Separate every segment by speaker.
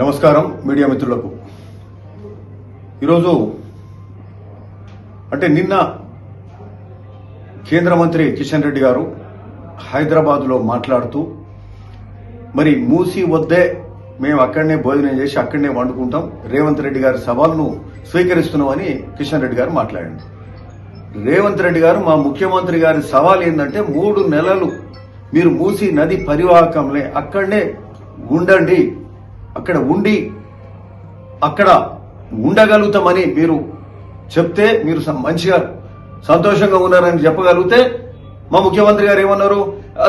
Speaker 1: నమస్కారం మీడియా మిత్రులకు. ఈరోజు అంటే నిన్న కేంద్ర మంత్రి కిషన్ రెడ్డి గారు హైదరాబాద్లో మాట్లాడుతూ మరి మూసి వద్దే మేము అక్కడనే భోజనం చేసి అక్కడనే వండుకుంటాం, రేవంత్ రెడ్డి గారి సవాల్ను స్వీకరిస్తున్నామని కిషన్ రెడ్డి గారు మాట్లాడారు. రేవంత్ రెడ్డి గారు మా ముఖ్యమంత్రి గారి సవాల్ ఏంటంటే 3 నెలలు మీరు మూసి నది పరివాహకంలో అక్కడనే ఉండండి, అక్కడ ఉండి అక్కడ ఉండగలుగుతామని మీరు చెప్తే, మీరు మంచిగా సంతోషంగా ఉన్నారని చెప్పగలిగితే, మా ముఖ్యమంత్రి గారు ఏమన్నారు,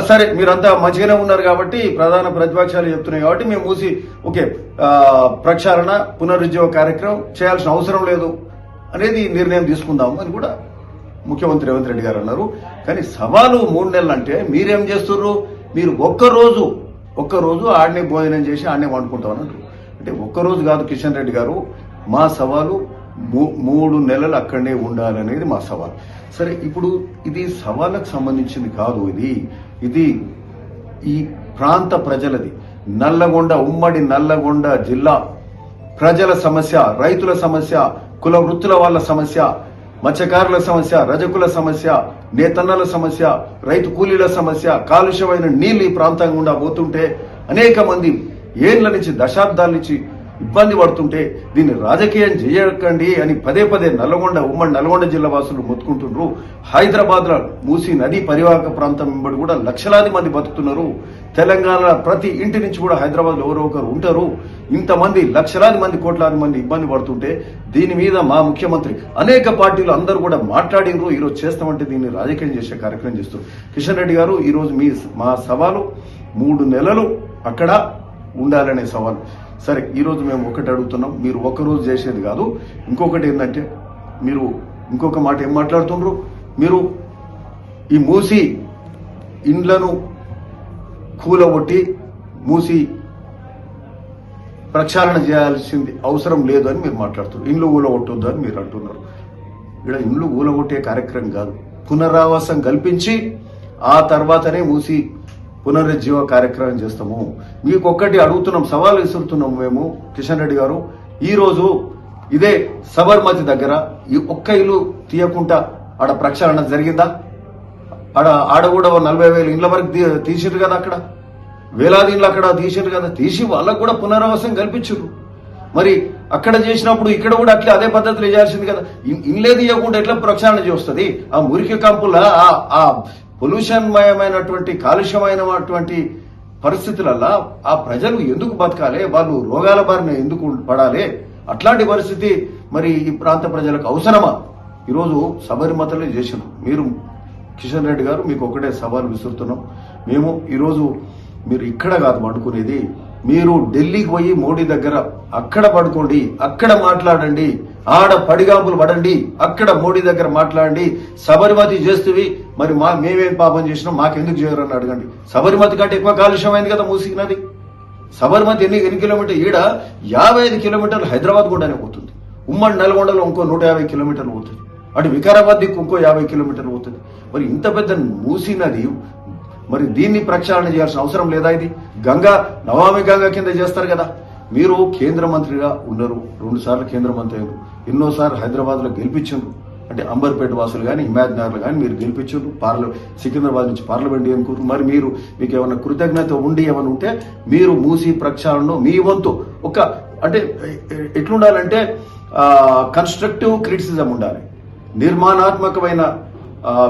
Speaker 1: సరే మీరంతా మంచిగానే ఉన్నారు కాబట్టి ప్రధాన ప్రతిపక్షాలు చెప్తున్నాయి కాబట్టి మేము మూసి ఓకే ప్రక్షాళన పునరుజ్జీవ కార్యక్రమం చేయాల్సిన అవసరం లేదు అనేది నిర్ణయం తీసుకుందాం అని కూడా ముఖ్యమంత్రి రేవంత్ రెడ్డి గారు అన్నారు. కానీ సవాలు 3 నెలలు అంటే మీరేం చేస్తున్నారు, మీరు ఒక్కరోజు ఆడనే భోజనం చేసి ఆడనే వండుకుంటామన్నారు. అంటే ఒక్కరోజు కాదు కిషన్ రెడ్డి గారు, మా సవాలు 3 నెలలు అక్కడనే ఉండాలనేది మా సవాల్. సరే, ఇప్పుడు ఇది సవాళ్ళకు సంబంధించింది కాదు, ఇది ఈ ప్రాంత ప్రజలది. నల్లగొండ, ఉమ్మడి నల్లగొండ జిల్లా ప్రజల సమస్య, రైతుల సమస్య, కుల వృత్తుల వాళ్ళ సమస్య, మత్స్యకారుల సమస్య, రజకుల సమస్య, నేతన్నల సమస్య, రైతు కూలీల సమస్య, కాలుష్యమైన నీళ్లు ఈ ప్రాంతం గుండా పోతుంటే అనేక మంది ఏళ్ల నుంచి దశాబ్దాల నుంచి ఇబ్బంది పడుతుంటే దీన్ని రాజకీయం చేయకండి అని పదే ఉమ్మడి నల్గొండ జిల్లా వాసులు మొత్తుకుంటున్నారు. హైదరాబాద్ లో మూసి నది పరివాహక ప్రాంతం వెంబడి కూడా లక్షలాది మంది బతుకుతున్నారు. తెలంగాణ ప్రతి ఇంటి నుంచి కూడా హైదరాబాద్ లో ఎవరో ఒకరు ఉంటారు. ఇంతమంది లక్షలాది మంది, కోట్లాది మంది ఇబ్బంది పడుతుంటే దీని మీద మా ముఖ్యమంత్రి అనేక పార్టీలు అందరూ కూడా మాట్లాడినరు. ఈరోజు చేస్తామంటే దీన్ని రాజకీయం చేసే కార్యక్రమం చేస్తారు. కిషన్ రెడ్డి గారు, ఈరోజు మా సవాలు 3 నెలలు అక్కడ ఉండాలనే సవాలు. సరే, ఈరోజు మేము ఒకటి అడుగుతున్నాం, మీరు ఒక్కరోజు చేసేది కాదు. ఇంకొకటి ఏంటంటే, మీరు ఇంకొక మాట ఏం మాట్లాడుతున్నారు, మీరు ఈ మూసి ఇండ్లను కూలగొట్టి మూసి ప్రక్షాళన చేయాల్సింది అవసరం లేదు అని మీరు మాట్లాడుతున్నారు. ఇండ్లు కూలగొట్టొద్దు అని మీరు అంటున్నారు. ఇక్కడ ఇండ్లు కూలగొట్టే కార్యక్రమం కాదు, పునరావాసం కల్పించి ఆ తర్వాతనే మూసి పునరుజ్జీవ కార్యక్రమం చేస్తాము. మీకు ఒక్కటి అడుగుతున్నాం, సవాల్ విసురుతున్నాము మేము. కిషన్ రెడ్డి గారు, ఈ రోజు ఇదే సబర్మతి దగ్గర ఈ ఒక్క ఇల్లు తీయకుండా ఆడ ప్రక్షాళన జరిగిందా? ఆడ కూడా 40,000 ఇండ్ల వరకు తీసిరు కదా, అక్కడ వేలాది ఇండ్లు అక్కడ తీసిరు కదా, తీసి వాళ్ళకు కూడా పునరావాసం కల్పించారు. మరి అక్కడ చేసినప్పుడు ఇక్కడ కూడా అట్లా అదే పద్ధతిలో చేయాల్సింది కదా. ఇన్లే తీయకుండా ఎట్లా ప్రక్షాళన చేస్తుంది? ఆ మురికి కంపుల ఆ పొల్యూషన్ మయమైనటువంటి కాలుష్యమైనటువంటి పరిస్థితులల్లా ఆ ప్రజలు ఎందుకు బతకాలి? వాళ్ళు రోగాల బారిన ఎందుకు పడాలి? అట్లాంటి పరిస్థితి మరి ఈ ప్రాంత ప్రజలకు అవసరమా? ఈరోజు సబర్మతిలో చేసినారు మీరు. కిషన్ రెడ్డి గారు, మీకు ఒకటే సవాల్ విసురుతున్నాం మేము. ఈరోజు మీరు ఇక్కడ కాదు పడుకునేది, మీరు ఢిల్లీకి పోయి మోడీ దగ్గర అక్కడ పడుకోండి, అక్కడ మాట్లాడండి, ఆడ పడిగాపులు పడండి, అక్కడ మోడీ దగ్గర మాట్లాడండి. సబర్మతి చేస్తువి మరి మేమేం పాపం చేసినాం, మాకెందుకు చేయరని అడగండి. సబర్మతి కంటే ఎక్కువ కాలుష్యమైంది కదా మూసినది. సబర్మతి ఎన్ని కిలోమీటర్లు? ఈడ 55 కిలోమీటర్లు హైదరాబాద్ కూడానే పోతుంది. ఉమ్మడి నల్గొండలో ఇంకో 150 కిలోమీటర్లు పోతుంది. అటు వికారాబాద్ దిక్కు ఇంకో 50 కిలోమీటర్లు పోతుంది. మరి ఇంత పెద్ద మూసినది మరి దీన్ని ప్రక్షాళన చేయాల్సిన అవసరం లేదా? ఇది నమామి గంగా కింద చేస్తారు కదా. మీరు కేంద్ర మంత్రిగా ఉన్నారు, 2 సార్లు కేంద్ర మంత్రి అయ్యారు, ఎన్నోసార్లు హైదరాబాద్ లో గెలిపించారు. అంటే అంబర్పేట వాసులు కానీ హిమాయత్ నగర్లు కానీ మీరు గెలిపించారు. సికింద్రాబాద్ నుంచి పార్లమెంట్ అనుకుంటారు. మరి మీకు ఏమైనా కృతజ్ఞత ఉండి ఏమైనా ఉంటే మీరు మూసి ప్రక్షాళనలో మీ వంతు అంటే ఎట్లుండాలంటే కన్స్ట్రక్టివ్ క్రిటిసిజం ఉండాలి, నిర్మాణాత్మకమైన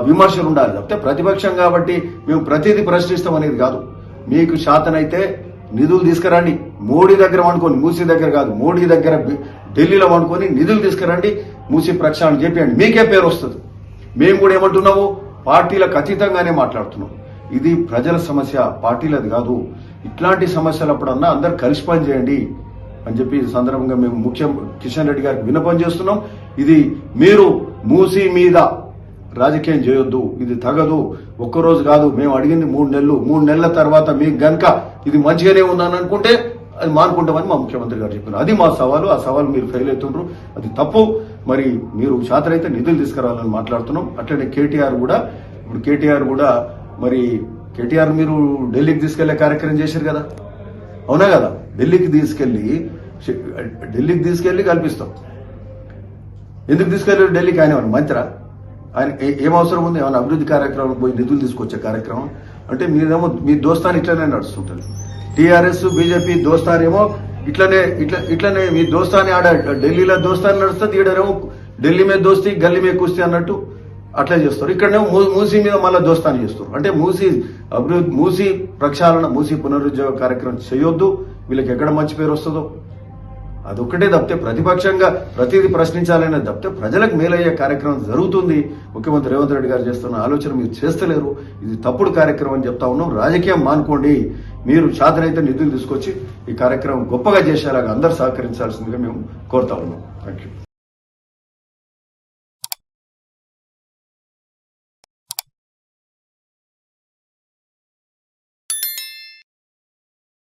Speaker 1: విమర్శలు ఉండాలి. తప్పితే ప్రతిపక్షం కాబట్టి మేము ప్రతిదీ ప్రశ్నిస్తాం అనేది కాదు. మీకు శాతనైతే నిధులు తీసుకురండి, మోడీ దగ్గర వండుకొని, మూసీ దగ్గర కాదు, మోడీ దగ్గర ఢిల్లీలో వండుకొని నిధులు తీసుకురండి, మూసీ ప్రక్షాళన చేపియండి, మీకే పేరు వస్తుంది. మేము కూడా ఏమంటున్నాము, పార్టీలకు అతీతంగానే మాట్లాడుతున్నాం. ఇది ప్రజల సమస్య, పార్టీలది కాదు. ఇట్లాంటి సమస్యలప్పుడన్నా అందరు కలిసి పని చేయండి అని చెప్పి ఈ సందర్భంగా మేము కిషన్ రెడ్డి గారికి విన్నపం చేస్తున్నాం. ఇది మీరు మూసీ మీద రాజకీయం చేయొద్దు, ఇది తగదు. ఒక్కరోజు కాదు, మేము అడిగింది 3 నెలలు. 3 నెలల తర్వాత మీకు గనక ఇది మంచిగానే ఉందని అనుకుంటే అది మానుకుంటామని మా ముఖ్యమంత్రి గారు చెప్పారు. అది మా సవాలు. ఆ సవాలు మీరు ఫెయిల్ అవుతుండ్రు, అది తప్పు. మరి మీరు శాతనైతే నిధులు తీసుకురావాలని మాట్లాడుతున్నాం. అట్లనే కేటీఆర్ కూడా మరి కేటీఆర్ మీరు ఢిల్లీకి తీసుకెళ్లే కార్యక్రమం చేశారు కదా, అవునా కదా? ఢిల్లీకి తీసుకెళ్లి కల్పిస్తాం. ఎందుకు తీసుకెళ్ళి ఢిల్లీకి? ఆయన ఏమన్నా మంత్రా? ఆయన ఏం అవసరం ఉంది? ఏమైనా అభివృద్ధి కార్యక్రమాలకు పోయి నిధులు తీసుకొచ్చే కార్యక్రమం అంటే మీరేమో మీ దోస్తాన్ని ఇట్లనే నడుస్తుంటుంది. టీఆర్ఎస్ బీజేపీ దోస్తానేమో ఇట్లనే మీ దోస్తాని ఆడ ఢిల్లీలో దోస్తాన్ని నడుస్తుంది, ఈడనేమో ఢిల్లీ మీద దోస్తి గల్లీ మీద కుస్తీ అన్నట్టు అట్లా చేస్తారు. ఇక్కడనేమో మూసీ మీద మళ్ళీ దోస్తాన్ని చేస్తారు. అంటే మూసీ ప్రక్షాళన, మూసీ పునరుజ్జీవ కార్యక్రమం చేయొద్దు. వీళ్ళకి ఎక్కడ మంచి పేరు వస్తుందో అదొక్కటే తప్పితే ప్రతిపక్షంగా ప్రతిదీ ప్రశ్నించాలనే తప్పితే ప్రజలకు మేలయ్యే కార్యక్రమం జరుగుతుంది. ముఖ్యమంత్రి రేవంత్ రెడ్డి గారు చేస్తున్న ఆలోచన మీరు చేస్తలేరు. ఇది తప్పుడు కార్యక్రమం అని చెప్తా ఉన్నాం. రాజకీయం మానుకోండి. మీరు శాతనైతే నిధులు తీసుకొచ్చి ఈ కార్యక్రమం గొప్పగా చేసేలాగా అందరూ సహకరించాల్సిందిగా మేము కోరుతా ఉన్నాం. Thank you.